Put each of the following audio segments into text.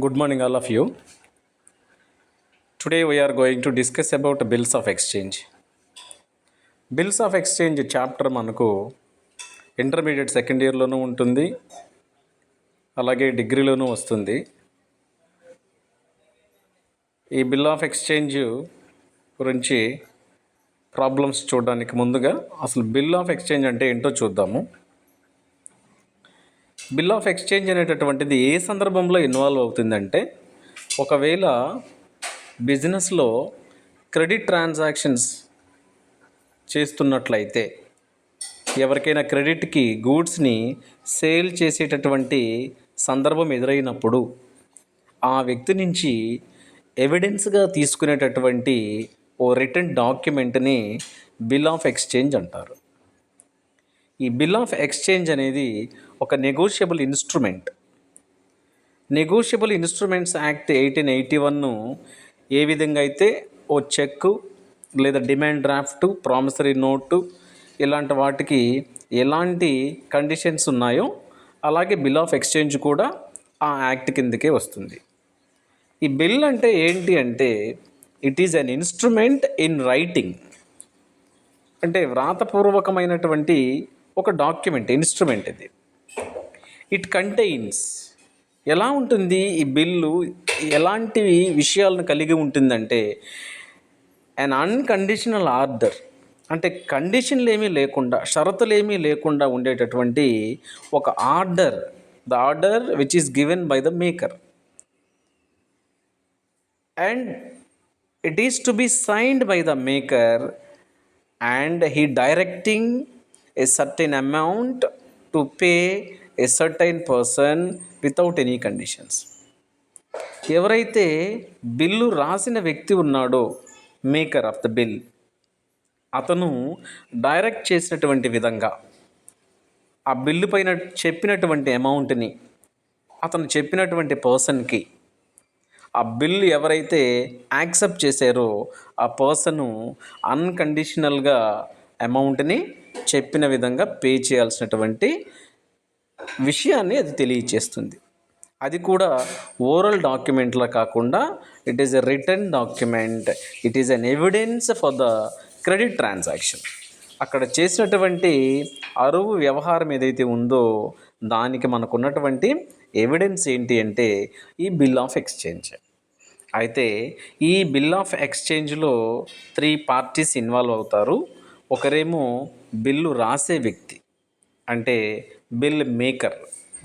Good morning, all of you. Today we are going to discuss about bills of exchange. Bills of exchange chapter మనకు intermediate second ఇయర్లోనూ ఉంటుంది, అలాగే డిగ్రీలోనూ వస్తుంది. ఈ bill of exchange గురించి problems చూడడానికి ముందుగా అసలు బిల్ ఆఫ్ ఎక్స్చేంజ్ అంటే ఏంటో చూద్దాము. బిల్ ఆఫ్ ఎక్స్చేంజ్ అనేటటువంటిది ఏ సందర్భంలో ఇన్వాల్వ్ అవుతుందంటే, ఒకవేళ బిజినెస్లో క్రెడిట్ ట్రాన్సాక్షన్స్ చేస్తున్నట్లయితే, ఎవరికైనా క్రెడిట్కి గూడ్స్ని సేల్ చేసేటటువంటి సందర్భం ఎదురైనప్పుడు ఆ వ్యక్తి నుంచి ఎవిడెన్స్గా తీసుకునేటటువంటి ఓ రిటర్న్ డాక్యుమెంట్ని బిల్ ఆఫ్ ఎక్స్చేంజ్ అంటారు. ఈ బిల్ ఆఫ్ ఎక్స్చేంజ్ అనేది ఒక negotiable instrument. Negotiable instruments act 1881 ఏ విధంగా అయితే ఓ చెక్కు లేదా డిమాండ్ డ్రాఫ్ట్, ప్రామిసరీ నోటు ఇలాంటి వాటికి ఎలాంటి కండిషన్స్ ఉన్నాయో, అలాగే బిల్ ఆఫ్ ఎక్స్చేంజ్ కూడా ఆ యాక్ట్ కిందకే వస్తుంది. ఈ బిల్ అంటే ఏంటి అంటే, it is an instrument in writing. అంటే వ్రాతపూర్వకమైనటువంటి ఒక డాక్యుమెంట్, ఇన్స్ట్రుమెంట్ ఇది. ఇట్ కంటైన్స్, ఎలా ఉంటుంది ఈ బిల్లు, ఎలాంటి విషయాలను కలిగి ఉంటుందంటే, అన్ అన్కండిషనల్ ఆర్డర్, అంటే కండిషన్లు ఏమీ లేకుండా, షరతులు ఏమీ లేకుండా ఉండేటటువంటి ఒక order, the order which is given by the maker, and it is to be signed by the maker, and he directing a certain amount to pay a certain person without any conditions. ఎవరైతే bill రాసిన వ్యక్తి ఉన్నాడో, maker of the bill, అతను direct చేసినటువంటి విధంగా ఆ bill పైన చెప్పినటువంటి అమౌంట్ని అతను చెప్పినటువంటి పర్సన్కి, ఆ బిల్లు ఎవరైతే యాక్సెప్ట్ చేశారో ఆ పర్సను అన్కండిషనల్గా అమౌంట్ని చెప్పిన విధంగా పే చేయాల్సినటువంటి విషయాన్ని అది తెలియచేస్తుంది. అది కూడా ఓరల్ డాక్యుమెంట్లా కాకుండా it is a return document, it is an evidence for the credit transaction. అక్కడ చేసినటువంటి అరువు వ్యవహారం ఏదైతే ఉందో దానికి మనకున్నటువంటి ఎవిడెన్స్ ఏంటి అంటే ఈ బిల్ ఆఫ్ ఎక్స్చేంజ్. అయితే ఈ బిల్ ఆఫ్ ఎక్స్చేంజ్లో 3 పార్టీస్ ఇన్వాల్వ్ అవుతారు. ఒకరేమో బిల్లు రాసే వ్యక్తి, అంటే బిల్ మేకర్,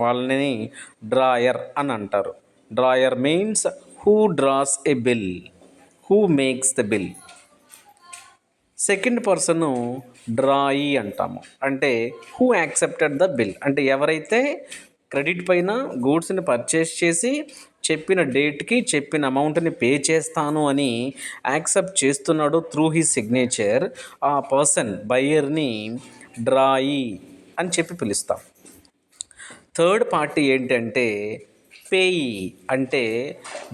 వాళ్ళని డ్రాయర్ అని అంటారు. Drawer means who draws a bill, who makes the bill. Second person drawee అంటాము, అంటే హూ యాక్సెప్టెడ్ ద బిల్, అంటే ఎవరైతే క్రెడిట్ పైన గూడ్స్ని పర్చేస్ చేసి చెప్పిన డేట్కి చెప్పిన అమౌంట్ని పే చేస్తాను అని యాక్సెప్ట్ చేస్తున్నాడు త్రూ హిస్ సిగ్నేచర్, ఆ పర్సన్ బయ్యర్ని డ్రాయి అని చెప్పి పిలుస్తాం. థర్డ్ పార్టీ ఏంటంటే పేయి, అంటే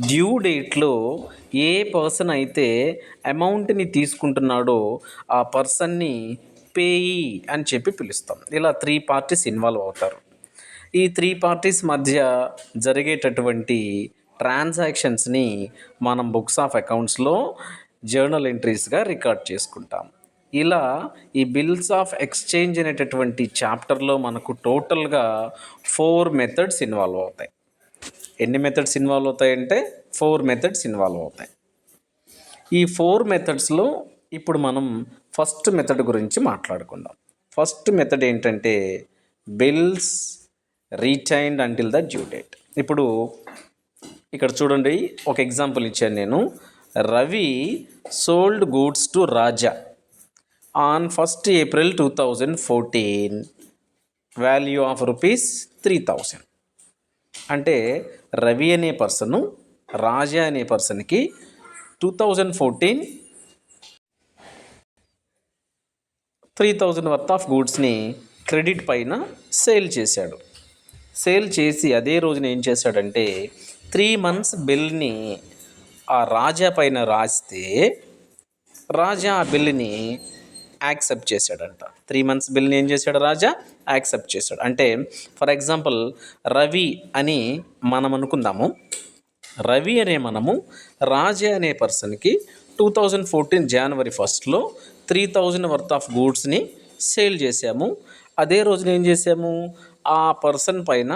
డ్యూ డేట్లో ఏ పర్సన్ అయితే అమౌంట్ని తీసుకుంటున్నాడో ఆ పర్సన్ని పేయి అని చెప్పి పిలుస్తాం. ఇలా 3 పార్టీస్ ఇన్వాల్వ్ అవుతారు. ఈ 3 పార్టీస్ మధ్య జరిగేటటువంటి ట్రాన్సాక్షన్స్ని మనం బుక్స్ ఆఫ్ అకౌంట్స్లో జర్నల్ ఎంట్రీస్గా రికార్డ్ చేసుకుంటాం. ఇలా ఈ బిల్స్ ఆఫ్ ఎక్స్చేంజ్ అనేటటువంటి చాప్టర్లో మనకు టోటల్గా 4 మెథడ్స్ ఇన్వాల్వ్ అవుతాయి. ఎన్ని మెథడ్స్ ఇన్వాల్వ్ అవుతాయంటే 4 మెథడ్స్ ఇన్వాల్వ్ అవుతాయి. ఈ 4 మెథడ్స్లో ఇప్పుడు మనం ఫస్ట్ మెథడ్ గురించి మాట్లాడుకుందాం. ఫస్ట్ మెథడ్ ఏంటంటే bills retained until the due date. ఇప్పుడు ఇక్కడ చూడండి, ఒక ఎగ్జాంపుల్ ఇచ్చాను నేను. Ravi sold goods to Raja on 1st April 2014, value of ₹3,000. అంటే రవి అనే పర్సను రాజా అనే పర్సన్కి 2014 3,000 వర్త్ ఆఫ్ గూడ్స్ని క్రెడిట్ పైన సేల్ చేశాడు. సేల్ చేసి అదే రోజున ఏం చేశాడంటే 3 months బిల్ని ఆ రాజా పైన రాస్తే రాజా ఆ బిల్ని యాక్సెప్ట్ చేశాడంట. 3 months బిల్ని ఏం చేశాడు రాజా? యాక్సెప్ట్ చేశాడు. అంటే ఫర్ ఎగ్జాంపుల్ రవి అని మనం అనుకుందాము. రవి అనే మనము రాజా అనే పర్సన్కి 2014 జనవరి 1 3,000 వర్త్ ఆఫ్ గూడ్స్ని సేల్ చేసాము. అదే రోజున ఏం చేసాము, ఆ పర్సన్ పైన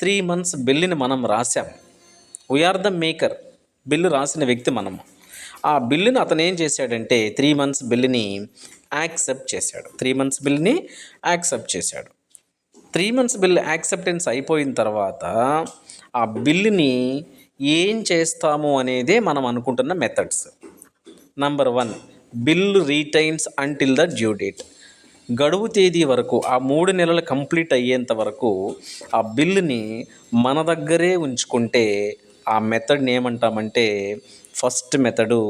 3 months బిల్లుని మనం రాసాము. వీఆర్ ద మేకర్, బిల్లు రాసిన వ్యక్తి మనము. ఆ బిల్లుని అతను ఏం చేశాడంటే 3 months బిల్లుని యాక్సెప్ట్ చేశాడు. 3 months బిల్లుని యాక్సెప్ట్ చేశాడు. 3 months బిల్ యాక్సెప్టెన్స్ అయిపోయిన తర్వాత ఆ బిల్లుని ఏం చేస్తాము అనేదే మనం అనుకుంటున్న methods. Number 1, bill retains until the due date. గడువు తేదీ వరకు, ఆ 3 నెలలు కంప్లీట్ అయ్యేంత వరకు ఆ బిల్లుని మన దగ్గరే ఉంచుకుంటే ఆ మెథడ్ని ఏమంటామంటే, first method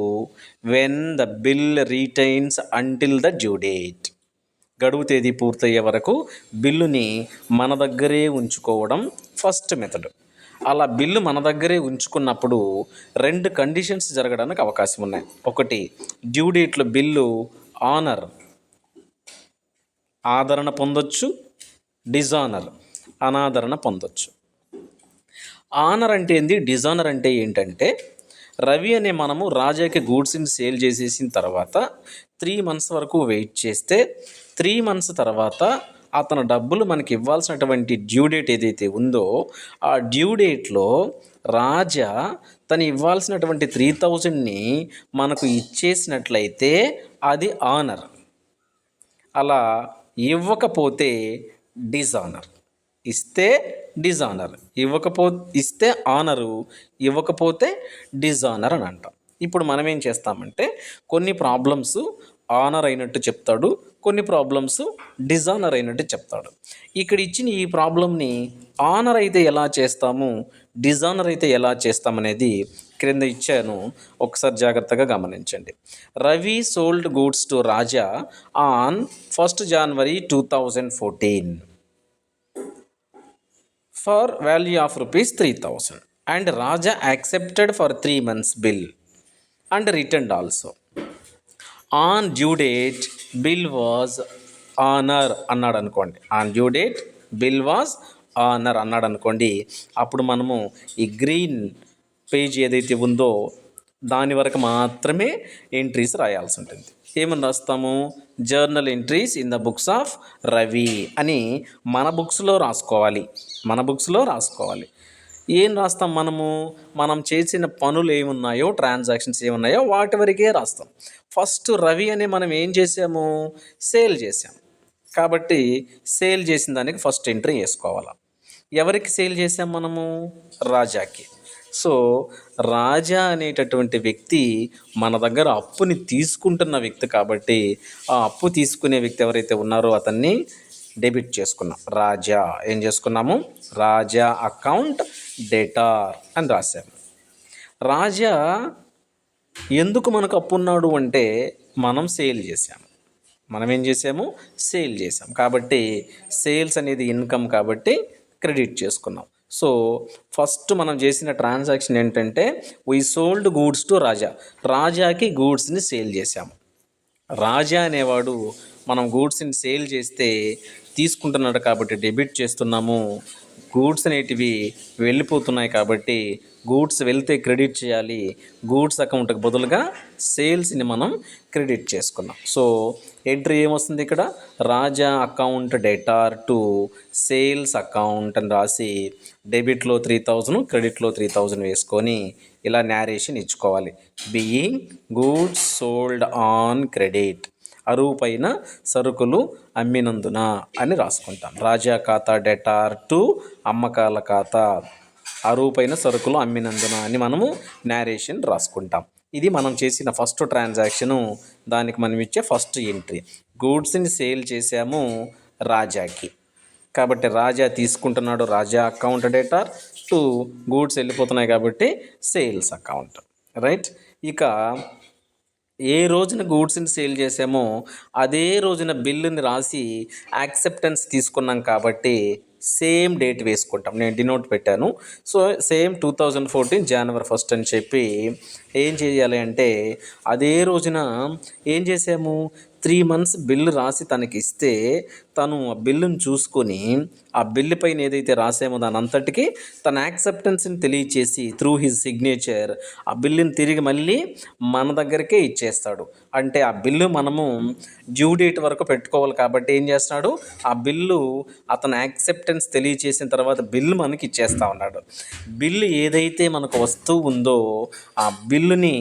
when the bill retains until the due date. గడువు తేదీ పూర్తయ్యే వరకు బిల్లుని మన దగ్గరే ఉంచుకోవడం ఫస్ట్ మెథడ్. అలా బిల్లు మన దగ్గరే ఉంచుకున్నప్పుడు 2 కండిషన్స్ జరగడానికి అవకాశం ఉన్నాయి. ఒకటి, డ్యూ డేట్లో బిల్లు ఆదరణ పొందొచ్చు, డిజానర్ అనాదరణ పొందొచ్చు. ఆనర్ అంటే ఏంది, డిజానర్ అంటే ఏంటంటే, రవి అనే మనము రాజాకి గూడ్స్ని సేల్ చేసేసిన తర్వాత 3 months వరకు వెయిట్ చేస్తే 3 months తర్వాత అతను డబ్బులు మనకి ఇవ్వాల్సినటువంటి డ్యూ డేట్ ఏదైతే ఉందో ఆ డ్యూ డేట్లో రాజా తను ఇవ్వాల్సినటువంటి 3,000ని మనకు ఇచ్చేసినట్లయితే అది ఆనర్. అలా ఇవ్వకపోతే డిజానర్. ఇస్తే డిజానర్, ఇస్తే ఆనరు, ఇవ్వకపోతే డిజానర్ అని అంటాం. ఇప్పుడు మనం ఏం చేస్తామంటే, కొన్ని ప్రాబ్లమ్స్ ఆనర్ అయినట్టు చెప్తాడు, కొన్ని ప్రాబ్లమ్స్ డిజానర్ అయినట్టు చెప్తాడు. ఇక్కడ ఇచ్చిన ఈ ప్రాబ్లమ్ని ఆనర్ అయితే ఎలా చేస్తాము, డిజానర్ అయితే ఎలా చేస్తామనేది క్రింద ఇచ్చాను, ఒకసారి జాగ్రత్తగా గమనించండి. Ravi sold goods to Raja on 1st January 2014 for value of rupees 3,000 and Raja accepted for 3 months bill and returned also. On due date bill was honor అన్నాడు అనుకోండి. On due date bill was honour అన్నాడు అనుకోండి. అప్పుడు మనము ఈ green page ఏదైతే ఉందో దాని వరకు మాత్రమే ఎంట్రీస్ రాయాల్సి ఉంటుంది. ఏమని రాస్తాము, journal entries in the books of Ravi అని మన బుక్స్లో రాసుకోవాలి. ఏం రాస్తాం మనం చేసిన పనులు ఏమున్నాయో, ట్రాన్సాక్షన్స్ ఏమున్నాయో వాటి వరకే రాస్తాం. ఫస్ట్ రవి అని మనం ఏం చేసాము, సేల్ చేసాం కాబట్టి సేల్ చేసిన దానికి ఫస్ట్ ఎంట్రీ వేసుకోవాలి. ఎవరికి సేల్ చేసాం మనము, రాజాకి. సో రాజా అనేటటువంటి వ్యక్తి మన దగ్గర అప్పుని తీసుకుంటున్న వ్యక్తి కాబట్టి ఆ అప్పు తీసుకునే వ్యక్తి ఎవరైతే ఉన్నారో అతన్ని డెబిట్ చేసుకున్నాం. రాజా ఏం చేసుకున్నాము, రాజా అకౌంట్ డేటార్ అని రాశాము. రాజా ఎందుకు మనకు అప్పు ఉన్నాడు అంటే మనం ఏం చేసాము, సేల్ చేసాం కాబట్టి సేల్స్ అనేది ఇన్కమ్ కాబట్టి క్రెడిట్ చేసుకున్నాం. సో ఫస్ట్ మనం చేసిన ట్రాన్సాక్షన్ ఏంటంటే, వీ సోల్డ్ గూడ్స్ టు రాజాకి గూడ్స్ని సేల్ చేసాము. రాజా అనేవాడు మనం గూడ్స్ని సేల్ చేస్తే తీసుకుంటున్నాడు కాబట్టి డెబిట్ చేస్తున్నాము. గూడ్స్ అనేటివి వెళ్ళిపోతున్నాయి కాబట్టి గూడ్స్ వెళ్తే క్రెడిట్ చేయాలి. గూడ్స్ అకౌంట్కి బదులుగా సేల్స్ని మనం క్రెడిట్ చేసుకున్నాం. సో ఎంట్రీ ఏమొస్తుంది ఇక్కడ, Raja account debtor to sales account అని రాసి డెబిట్లో 3,000 క్రెడిట్లో 3,000 వేసుకొని ఇలా నేరేషన్ ఇచ్చుకోవాలి. Being goods sold on credit, అరువు పైన సరుకులు అమ్మినందున అని రాసుకుంటాం. రాజా ఖాతా డేటార్ టు అమ్మకాల ఖాతా, అరువు పైన సరుకులు అమ్మినందున అని మనము నేరేషన్ రాసుకుంటాం. ఇది మనం చేసిన ఫస్ట్ ట్రాన్సాక్షను, దానికి మనం ఇచ్చే ఫస్ట్ ఎంట్రీ. గూడ్స్ని సేల్ చేసాము రాజాకి కాబట్టి రాజా తీసుకుంటున్నాడు, రాజా అకౌంట్ డేటార్ టు గూడ్స్ వెళ్ళిపోతున్నాయి కాబట్టి సేల్స్ అకౌంట్, రైట్. ఇక ఏ రోజున గూడ్స్ని సేల్ చేసామో అదే రోజున బిల్లుని రాసి యాక్సెప్టెన్స్ తీసుకున్నాం కాబట్టి సేమ్ డేట్ వేసుకుంటాం. నేను డినోట్ పెట్టాను. సో సేమ్ 2014 January 1 అని చెప్పి ఏం చేయాలి అంటే, అదే రోజున ఏం చేసాము, 3 months బిల్లు రాసి తనకి ఇస్తే తను ఆ బిల్లును చూసుకొని ఆ బిల్లు పైన ఏదైతే రాసామో దాని అంతటికీ తన యాక్సెప్టెన్స్ని తెలియచేసి త్రూ హిజ్ సిగ్నేచర్ ఆ బిల్లుని తిరిగి మళ్ళీ మన దగ్గరికే ఇచ్చేస్తాడు. అంటే ఆ బిల్లు మనము డ్యూ డేట్ వరకు పెట్టుకోవాలి కాబట్టి ఏం చేస్తున్నాడు, ఆ బిల్లు అతను యాక్సెప్టెన్స్ తెలియచేసిన తర్వాత బిల్లు మనకి ఇచ్చేస్తా ఉన్నాడు. బిల్లు ఏదైతే మనకు వస్తువు ఉందో ఆ బిల్లుని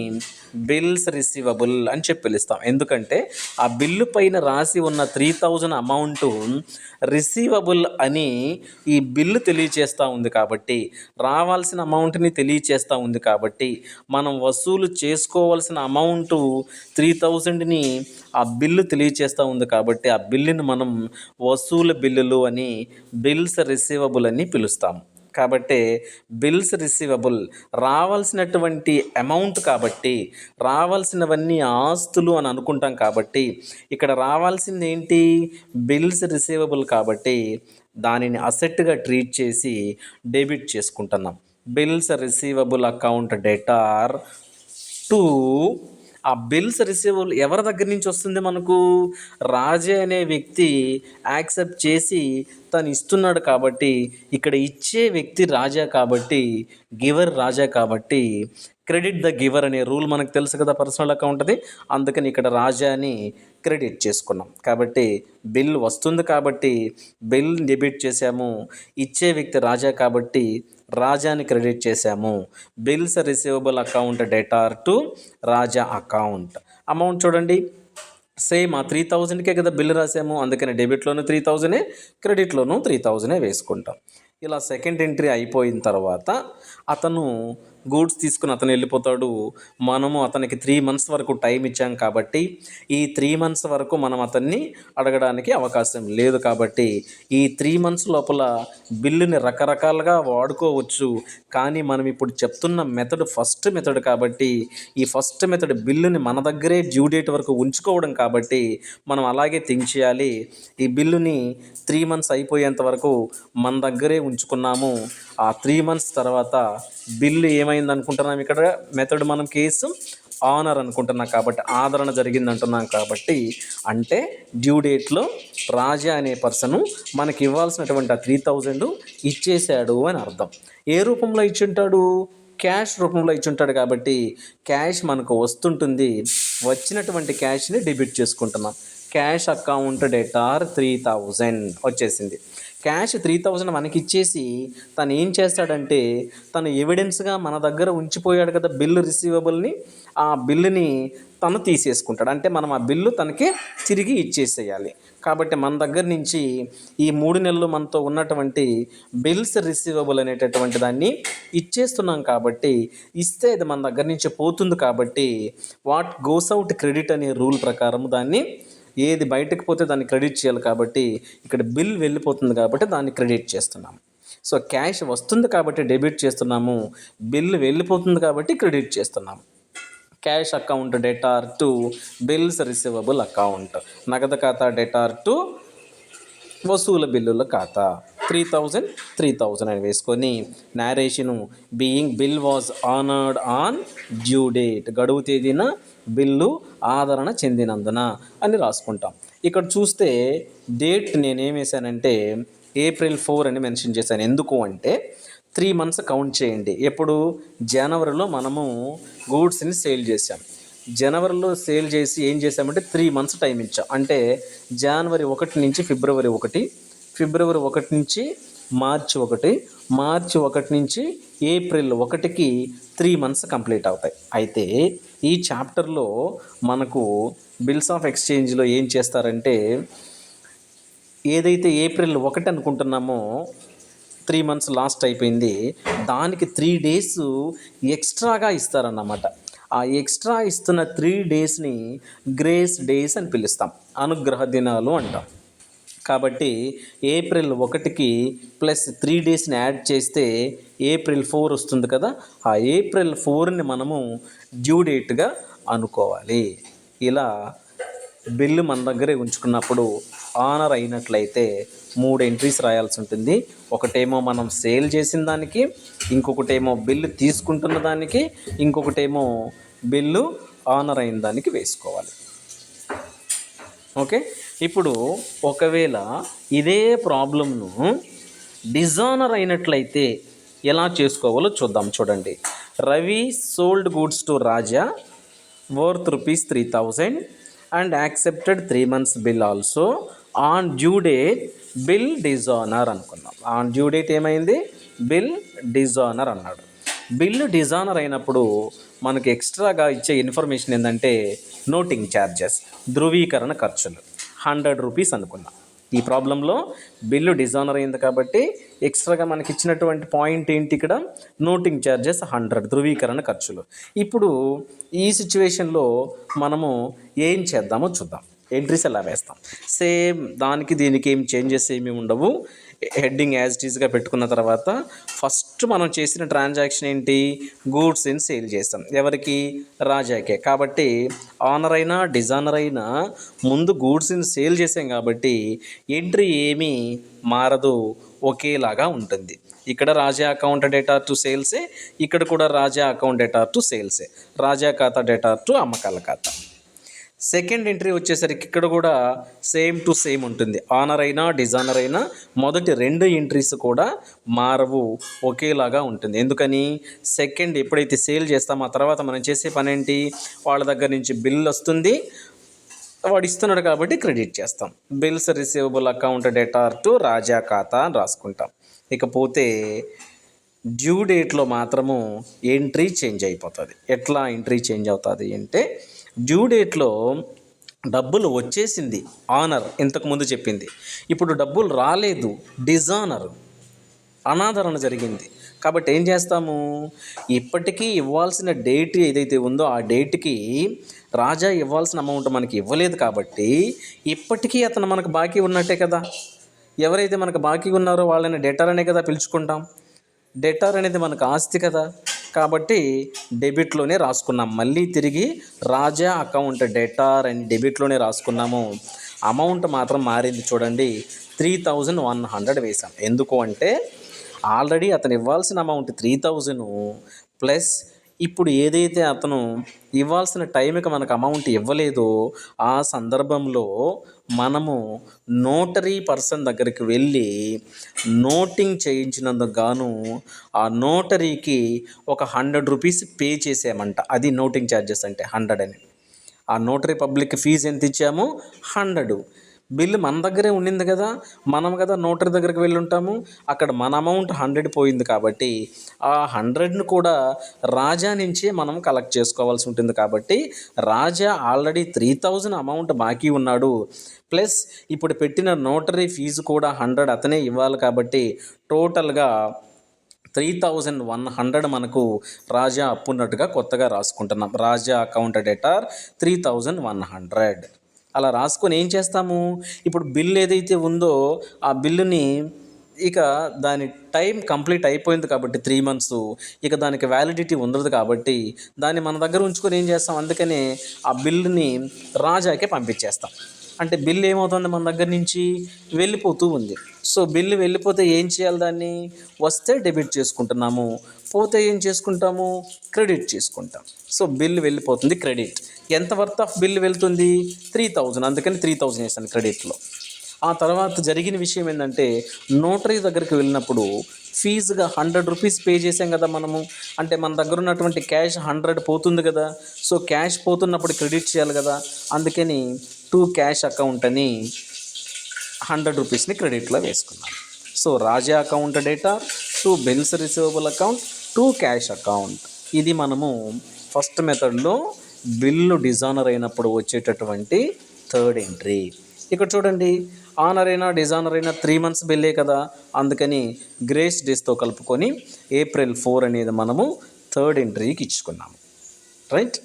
బిల్స్ రిసీవబుల్ అని చెప్పి పిలుస్తాం. ఎందుకంటే ఆ బిల్లు పైన రాసి ఉన్న 3000 అమౌంట్ రిసీవబుల్ అని ఈ బిల్లు తెలియచేస్తూ ఉంది కాబట్టి, రావాల్సిన అమౌంట్ని తెలియచేస్తూ ఉంది కాబట్టి, మనం వసూలు చేసుకోవాల్సిన అమౌంట్ 3000ని ఆ బిల్లు తెలియచేస్తూ ఉంది కాబట్టి ఆ బిల్లుని మనం వసూలు బిల్లులు అని బిల్స్ రిసీవబుల్ అని పిలుస్తాం. కాబట్టి బిల్స్ రిసీవబుల్ రావాల్సినటువంటి అమౌంట్ కాబట్టి, రావాల్సినవన్నీ ఆస్తులు అని అనుకుంటాం కాబట్టి, ఇక్కడ రావాల్సింది ఏంటి, బిల్స్ రిసీవబుల్ కాబట్టి దానిని అసెట్గా ట్రీట్ చేసి డెబిట్ చేసుకుంటున్నాం. Bills receivable account debtor to ఆ బిల్స్ రిసీవబుల్ ఎవరి దగ్గర నుంచి వస్తుంది మనకు, రాజే అనే వ్యక్తి యాక్సెప్ట్ చేసి తను ఇస్తున్నాడు కాబట్టి, ఇక్కడ ఇచ్చే వ్యక్తి రాజా కాబట్టి, గివర్ రాజా కాబట్టి క్రెడిట్ ద గివర్ అనే రూల్ మనకు తెలుసు కదా పర్సనల్ అకౌంట్ది. అందుకని ఇక్కడ రాజాని క్రెడిట్ చేసుకున్నాం. కాబట్టి బిల్ వస్తుంది కాబట్టి బిల్ డెబిట్ చేసాము, ఇచ్చే వ్యక్తి రాజా కాబట్టి రాజాని క్రెడిట్ చేసాము. Bills receivable account debtor to Raja account. Amount చూడండి, సేమ్ ఆ 3000కే కదా బిల్లు రాసాము, అందుకని డెబిట్లోనూ 3000, క్రెడిట్లోనూ 3000 వేసుకుంటాం. ఇలా సెకండ్ ఎంట్రీ అయిపోయిన తర్వాత అతను గూడ్స్ తీసుకుని అతను వెళ్ళిపోతాడు. మనము అతనికి 3 months వరకు టైం ఇచ్చాం కాబట్టి ఈ 3 months వరకు మనం అతన్ని అడగడానికి అవకాశం లేదు. కాబట్టి ఈ 3 months లోపల బిల్లుని రకరకాలుగా వాడుకోవచ్చు. కానీ మనం ఇప్పుడు చెప్తున్న మెథడ్ ఫస్ట్ మెథడ్ కాబట్టి ఈ ఫస్ట్ మెథడ్ బిల్లుని మన దగ్గరే డ్యూ డేట్ వరకు ఉంచుకోవడం కాబట్టి మనం అలాగే థింక్ చేయాలి. ఈ బిల్లుని 3 months అయిపోయేంత వరకు మన దగ్గరే ఉంచుకున్నాము. ఆ 3 months తర్వాత బిల్లు ఏమైంది అనుకుంటున్నాం, ఇక్కడ మెథడ్ మనం కేసు ఆనర్ అనుకుంటున్నాం కాబట్టి ఆదరణ జరిగింది అంటున్నాం కాబట్టి, అంటే డ్యూ డేట్లో రాజా అనే పర్సను మనకి ఇవ్వాల్సినటువంటి ఆ 3000 ఇచ్చేశాడు అని అర్థం. ఏ రూపంలో ఇచ్చుంటాడు, క్యాష్ రూపంలో ఇచ్చుంటాడు కాబట్టి క్యాష్ మనకు వస్తుంటుంది. వచ్చినటువంటి క్యాష్ని డెబిట్ చేసుకుంటున్నాం. క్యాష్ అకౌంట్ డెటార్ 3000 వచ్చేసింది. క్యాష్ 3000 మనకి ఇచ్చేసి తను ఏం చేస్తాడంటే తను ఎవిడెన్స్గా మన దగ్గర ఉంచిపోయాడు కదా బిల్లు రిసీవబుల్ని, ఆ బిల్లుని తను తీసేసుకుంటాడు. అంటే మనం ఆ బిల్లు తనకి తిరిగి ఇచ్చేసేయాలి. కాబట్టి మన దగ్గర నుంచి ఈ 3 నెలలు మనతో ఉన్నటువంటి బిల్స్ రిసీవబుల్ అనేటటువంటి దాన్ని ఇచ్చేస్తున్నాం కాబట్టి, ఇస్తే అది మన దగ్గర నుంచి పోతుంది కాబట్టి వాట్ గోస్ అవుట్ క్రెడిట్ అనే రూల్ ప్రకారం దాన్ని ఏది బయటకు పోతే దాన్ని క్రెడిట్ చేయాలి. కాబట్టి ఇక్కడ బిల్ వెళ్ళిపోతుంది కాబట్టి దాన్ని క్రెడిట్ చేస్తున్నాము. సో క్యాష్ వస్తుంది కాబట్టి డెబిట్ చేస్తున్నాము, బిల్ వెళ్ళిపోతుంది కాబట్టి క్రెడిట్ చేస్తున్నాము. Cash account debtor to bills receivable account. నగదు ఖాతా డెటార్ టు వసూలు బిల్లుల ఖాతా. 3000 అని వేసుకొని narration being bill was honoured on due date, గడువు తేదీన బిల్లు ఆదరణ చెందినందున అని రాసుకుంటాం. ఇక్కడ చూస్తే డేట్ నేనేం వేసానంటే April 4 అని మెన్షన్ చేశాను. ఎందుకు అంటే 3 months కౌంట్ చేయండి. ఎప్పుడు జనవరిలో మనము గూడ్స్ని సేల్ చేసాం. జనవరిలో సేల్ చేసి ఏం చేసామంటే 3 months టైం ఇచ్చాం. అంటే జనవరి 1 నుంచి ఫిబ్రవరి 1, ఫిబ్రవరి 1 నుంచి మార్చి 1, మార్చి 1 నుంచి ఏప్రిల్ 1కి 3 months కంప్లీట్ అవుతాయి. అయితే ఈ చాప్టర్లో మనకు బిల్స్ ఆఫ్ ఎక్స్చేంజ్లో ఏం చేస్తారంటే ఏదైతే April 1 అనుకుంటున్నామో 3 months లాస్ట్ అయిపోయింది, దానికి 3 days ఎక్స్ట్రాగా ఇస్తారన్నమాట. ఆ ఎక్స్ట్రా ఇస్తున్న 3 daysని గ్రేస్ డేస్ అని పిలుస్తాం, అనుగ్రహ దినాలు అంటాం. కాబట్టి April 1కి ప్లస్ 3 daysని యాడ్ చేస్తే April 4 వస్తుంది కదా. ఆ April 4ని మనము డ్యూ డేట్గా అనుకోవాలి. ఇలా బిల్లు మన దగ్గరే ఉంచుకున్నప్పుడు ఆనర్ అయినట్లయితే 3 ఎంట్రీస్ రాయాల్సి ఉంటుంది. ఒకటేమో మనం సేల్ చేసిన దానికి, ఇంకొకటేమో బిల్లు తీసుకుంటున్న దానికి, ఇంకొకటేమో బిల్లు ఆనర్ అయిన దానికి వేసుకోవాలి. ఓకే, ఇప్పుడు ఒకవేళ ఇదే ప్రాబ్లంను డిజానర్ అయినట్లయితే ఎలా చేసుకోవాలో చూద్దాం. చూడండి, Ravi sold goods to Raja worth ₹3,000 and accepted 3 months bill also. On due date bill dishonour అనుకున్నాం. ఆన్ డ్యూ డేట్ ఏమైంది? బిల్ డిజానర్ అన్నాడు. బిల్లు డిజానర్ అయినప్పుడు మనకి ఎక్స్ట్రాగా ఇచ్చే ఇన్ఫర్మేషన్ ఏంటంటే నోటింగ్ ఛార్జెస్, ధృవీకరణ ఖర్చులు ₹100 అనుకున్నాం. ఈ ప్రాబ్లంలో బిల్లు డిజానర్ అయింది కాబట్టి ఎక్స్ట్రాగా మనకి ఇచ్చినటువంటి పాయింట్ ఏంటి? ఇక్కడ నోటింగ్ ఛార్జెస్ 100, ధృవీకరణ ఖర్చులు. ఇప్పుడు ఈ సిచ్యువేషన్లో మనము ఏం చేద్దామో చూద్దాం. ఎంట్రీస్ ఎలా వేస్తాం? సేమ్ దానికి దీనికి ఏం చేంజెస్ ఏమీ ఉండవు. హెడ్డింగ్ యాజ్ ఇట్ ఈస్గా పెట్టుకున్న తర్వాత ఫస్ట్ మనం చేసిన ట్రాన్సాక్షన్ ఏంటి? గూడ్స్ ఇన్ సేల్ చేస్తాం. ఎవరికి? రాజాకే. కాబట్టి ఆనర్ అయినా డిజానర్ అయినా ముందు గూడ్స్ ఇన్ సేల్ చేసాం కాబట్టి ఎంట్రీ ఏమీ మారదు, ఒకేలాగా ఉంటుంది. ఇక్కడ రాజా అకౌంట్ డేటార్ టు సేల్సే, ఇక్కడ కూడా రాజా అకౌంట్ డేటార్ టు సేల్సే, రాజా ఖాతా డేటార్ టు అమ్మకాల ఖాతా. సెకండ్ ఎంట్రీ వచ్చేసరికి ఇక్కడ కూడా సేమ్ టు సేమ్ ఉంటుంది. ఆనర్ అయినా డిజానర్ అయినా మొదటి 2 ఎంట్రీస్ కూడా మారవు, ఒకేలాగా ఉంటుంది. ఎందుకని? సెకండ్ ఎప్పుడైతే సేల్ చేస్తామో ఆ తర్వాత మనం చేసే పని ఏంటి? వాళ్ళ దగ్గర నుంచి బిల్ వస్తుంది, వాడు ఇస్తున్నాడు కాబట్టి క్రెడిట్ చేస్తాం. Bills receivable account debtor to Raja ఖాతా అని రాసుకుంటాం. ఇకపోతే డ్యూ డేట్లో మాత్రము ఎంట్రీ చేంజ్ అయిపోతుంది. ఎట్లా ఎంట్రీ చేంజ్ అవుతుంది అంటే, డ్యూ డేట్లో డబ్బులు వచ్చేసింది ఆనర్, ఇంతకుముందు చెప్పింది. ఇప్పుడు డబ్బులు రాలేదు డిజానర్, అనాదరణ జరిగింది. కాబట్టి ఏం చేస్తాము? ఇప్పటికీ ఇవ్వాల్సిన డేట్ ఏదైతే ఉందో ఆ డేట్కి రాజా ఇవ్వాల్సిన అమౌంట్ మనకి ఇవ్వలేదు కాబట్టి ఇప్పటికీ అతను మనకు బాకీ ఉన్నట్టే కదా. ఎవరైతే మనకు బాకీ ఉన్నారో వాళ్ళని డెటార్ అనే కదా పిలుచుకుంటాం. డెటార్ అనేది మనకు ఆస్తి కదా. కాబట్టి డెబిట్లోనే రాసుకున్నాం. మళ్ళీ తిరిగి రాజా అకౌంట్ డెటార్ అని డెబిట్లోనే రాసుకున్నాము. అమౌంట్ మాత్రం మారింది. చూడండి, 3100 వేసాం. ఎందుకు అంటే ఆల్రెడీ అతను ఇవ్వాల్సిన అమౌంట్ 3000 ప్లస్ ఇప్పుడు ఏదైతే అతను ఇవ్వాల్సిన టైంకి మనకు అమౌంట్ ఇవ్వలేదో ఆ సందర్భంలో మనము నోటరీ పర్సన్ దగ్గరికి వెళ్ళి నోటింగ్ చేయించినందుకు గాను ఆ నోటరీకి ఒక ₹100 పే చేసామంట. అది నోటింగ్ ఛార్జెస్ అంటే 100 అని. ఆ నోటరీ పబ్లిక్ ఫీజు ఎంత ఇచ్చాము? 100. బిల్లు మన దగ్గరే ఉండింది కదా, మనం కదా నోటరీ దగ్గరికి వెళ్ళి ఉంటాము. అక్కడ మన అమౌంట్ 100 పోయింది కాబట్టి ఆ 100ను కూడా రాజా నుంచే మనం కలెక్ట్ చేసుకోవాల్సి ఉంటుంది. కాబట్టి రాజా ఆల్రెడీ 3000 అమౌంట్ బాకీ ఉన్నాడు, ప్లస్ ఇప్పుడు పెట్టిన నోటరీ ఫీజు కూడా 100 అతనే ఇవ్వాలి. కాబట్టి టోటల్గా 3100 మనకు రాజా అప్పున్నట్టుగా కొత్తగా రాసుకుంటున్నాం. రాజా అకౌంట్ డేటార్ 3100 అలా రాసుకొని ఏం చేస్తాము? ఇప్పుడు బిల్ ఏదైతే ఉందో ఆ బిల్లుని ఇక దాని టైం కంప్లీట్ అయిపోయింది కాబట్టి 3 months, ఇక దానికి వ్యాలిడిటీ ఉండదు కాబట్టి దాన్ని మన దగ్గర ఉంచుకొని ఏం చేస్తాం? అందుకనే ఆ బిల్లుని రాజాకే పంపించేస్తాం. అంటే బిల్లు ఏమవుతుంది? మన దగ్గర నుంచి వెళ్ళిపోతూ ఉంది. సో బిల్లు వెళ్ళిపోతే ఏం చేయాలి? దాన్ని వస్తే డెబిట్ చేసుకుంటున్నాము, పోతే ఏం చేసుకుంటాము? క్రెడిట్ చేసుకుంటాం. సో బిల్లు వెళ్ళిపోతుంది, క్రెడిట్. ఎంత వర్త్ ఆఫ్ బిల్లు వెళ్తుంది? 3000. అందుకని 3000 వేసాను క్రెడిట్లో. ఆ తర్వాత జరిగిన విషయం ఏంటంటే నోటరీ దగ్గరికి వెళ్ళినప్పుడు ఫీజుగా ₹100 పే చేసాం కదా మనము. అంటే మన దగ్గర ఉన్నటువంటి క్యాష్ 100 పోతుంది కదా. సో క్యాష్ పోతున్నప్పుడు క్రెడిట్ చేయాలి కదా. అందుకని టు క్యాష్ అకౌంట్ అని ₹100ని క్రెడిట్లో వేసుకున్నాను. So Raja account data to bills receivable account to cash account. ఇది మనము ఫస్ట్ మెథడ్లో బిల్లు డిజానర్ అయినప్పుడు వచ్చేటటువంటి థర్డ్ ఎంట్రీ. ఇక్కడ చూడండి, ఆనర్ అయినా డిజానర్ అయినా 3 months బిల్లే కదా. అందుకని గ్రేస్ డేస్తో కలుపుకొని April 4 అనేది మనము థర్డ్ ఎంట్రీకి ఇచ్చుకున్నాము. రైట్.